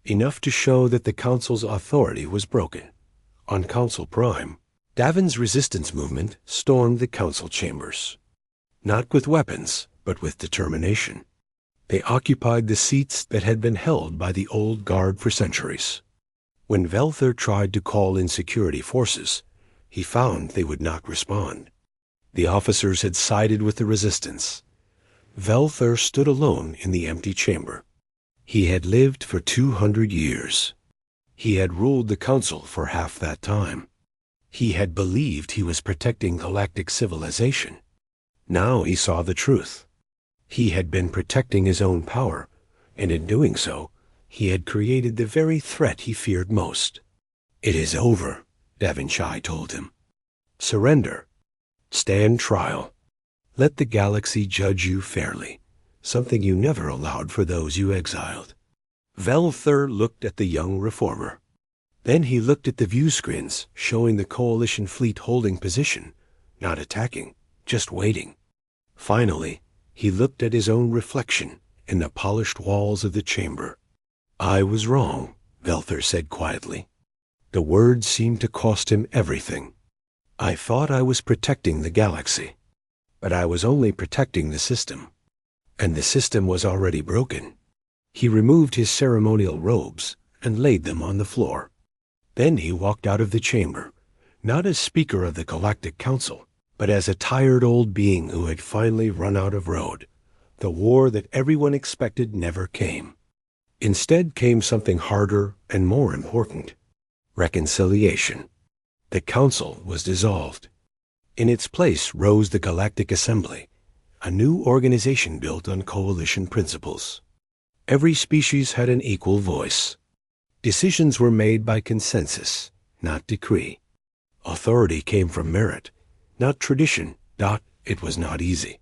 Enough to show that the council's authority was broken. On Council Prime, Davin's resistance movement stormed the council chambers. Not with weapons, but with determination. They occupied the seats that had been held by the old guard for centuries. When Velthor tried to call in security forces, he found they would not respond. The officers had sided with the resistance. Velthor stood alone in the empty chamber. He had lived for 200 years. He had ruled the council for half that time. He had believed he was protecting galactic civilization. Now he saw the truth. He had been protecting his own power, and in doing so, he had created the very threat he feared most. "It is over," Davin Shai told him. "Surrender. Stand trial. Let the galaxy judge you fairly, something you never allowed for those you exiled." Velthor looked at the young reformer. Then he looked at the view screens showing the coalition fleet holding position, not attacking, just waiting. Finally, he looked at his own reflection in the polished walls of the chamber. "I was wrong," Velthor said quietly. The words seemed to cost him everything. "I thought I was protecting the galaxy, but I was only protecting the system. And the system was already broken." He removed his ceremonial robes and laid them on the floor. Then he walked out of the chamber, not as Speaker of the Galactic Council, but as a tired old being who had finally run out of road. The war that everyone expected never came. Instead came something harder and more important: reconciliation. The council was dissolved. In its place rose the Galactic Assembly, a new organization built on coalition principles. Every species had an equal voice. Decisions were made by consensus, not decree. Authority came from merit, not tradition. It was not easy.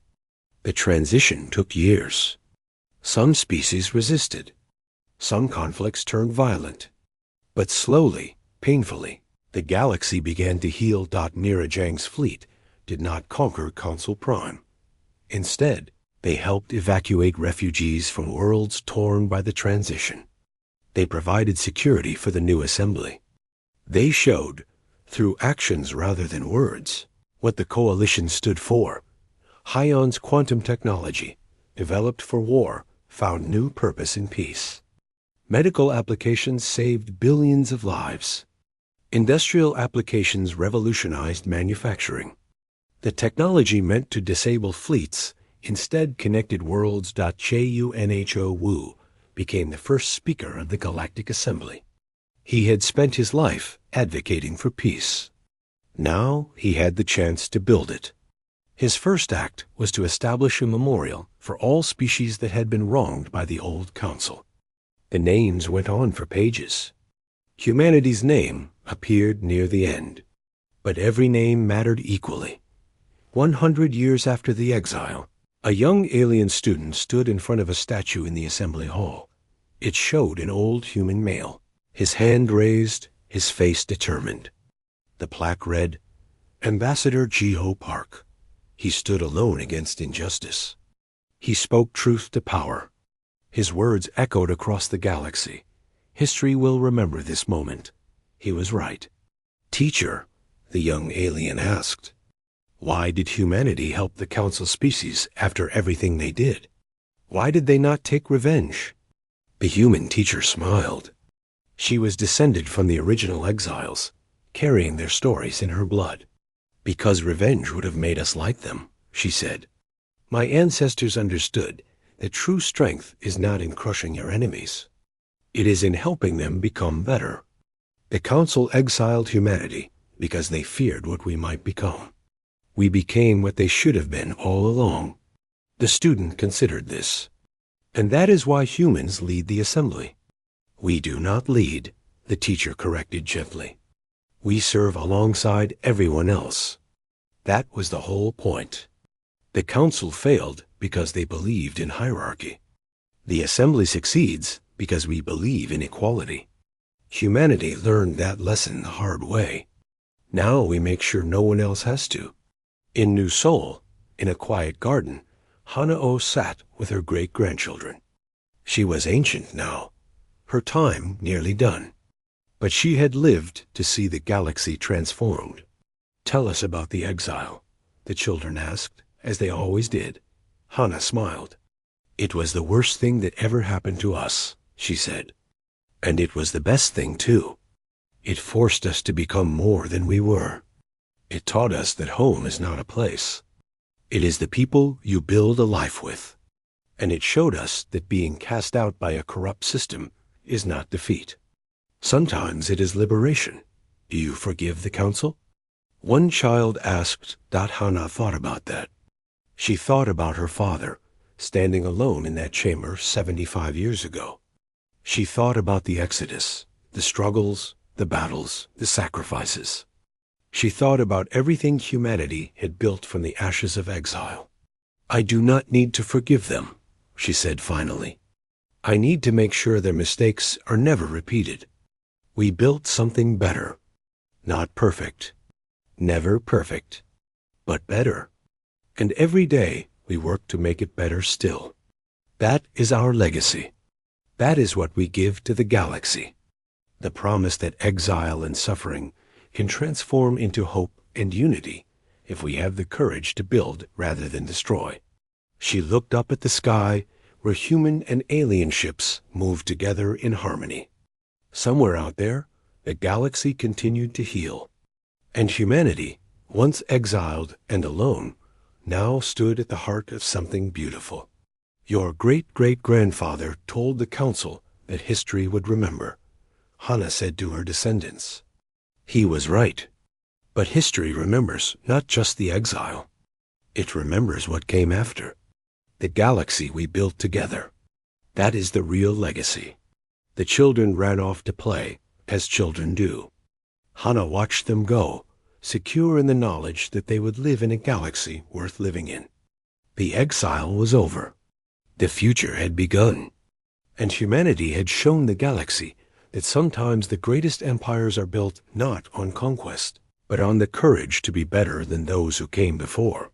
The transition took years. Some species resisted. Some conflicts turned violent. But slowly, painfully, The galaxy began to heal. Nirajang's fleet did not conquer Consul Prime. Instead, they helped evacuate refugees from worlds torn by the transition. They provided security for the new assembly. They showed, through actions rather than words, what the coalition stood for. Hyon's quantum technology, developed for war, found new purpose in peace. Medical applications saved billions of lives. Industrial applications revolutionized manufacturing. The technology meant to disable fleets instead connected worlds. Junho Wu became the first speaker of the Galactic Assembly. He had spent his life advocating for peace. Now he had the chance to build it. His first act was to establish a memorial for all species that had been wronged by the old council. The names went on for pages. Humanity's name appeared near the end, but every name mattered equally. 100 years after the exile, a young alien student stood in front of a statue in the assembly hall. It showed an old human male, his hand raised, his face determined. The plaque read, Ambassador Jiho Park. He stood alone against injustice. He spoke truth to power. His words echoed across the galaxy. History will remember this moment. He was right. Teacher, the young alien asked, why did humanity help the council species after everything they did? Why did they not take revenge? The human teacher smiled. She was descended from the original exiles, carrying their stories in her blood. Because revenge would have made us like them, she said. My ancestors understood that true strength is not in crushing your enemies. It is in helping them become better. The council exiled humanity because they feared what we might become. We became what they should have been all along. The student considered this. And that is why humans lead the assembly. We do not lead, the teacher corrected gently. We serve alongside everyone else. That was the whole point. The council failed because they believed in hierarchy. The assembly succeeds because we believe in equality. Humanity learned that lesson the hard way. Now we make sure no one else has to. In New Seoul, in a quiet garden, Hanao sat with her great-grandchildren. She was ancient now, her time nearly done. But she had lived to see the galaxy transformed. Tell us about the exile, the children asked, as they always did. Hana smiled. It was the worst thing that ever happened to us, she said. And it was the best thing, too. It forced us to become more than we were. It taught us that home is not a place. It is the people you build a life with. And it showed us that being cast out by a corrupt system is not defeat. Sometimes it is liberation. Do you forgive the council? One child asked. Hana thought about that. She thought about her father, standing alone in that chamber 75 years ago. She thought about the exodus, the struggles, the battles, the sacrifices. She thought about everything humanity had built from the ashes of exile. I do not need to forgive them, she said finally. I need to make sure their mistakes are never repeated. We built something better. Not perfect. Never perfect. But better. And every day we work to make it better still. That is our legacy. That is what we give to the galaxy. The promise that exile and suffering can transform into hope and unity if we have the courage to build rather than destroy. She looked up at the sky where human and alien ships moved together in harmony. Somewhere out there, the galaxy continued to heal. And humanity, once exiled and alone, now stood at the heart of something beautiful. Your great-great-grandfather told the council that history would remember, Hana said to her descendants. He was right. But history remembers not just the exile. It remembers what came after. The galaxy we built together. That is the real legacy. The children ran off to play, as children do. Hana watched them go, secure in the knowledge that they would live in a galaxy worth living in. The exile was over. The future had begun. And humanity had shown the galaxy that sometimes the greatest empires are built not on conquest, but on the courage to be better than those who came before.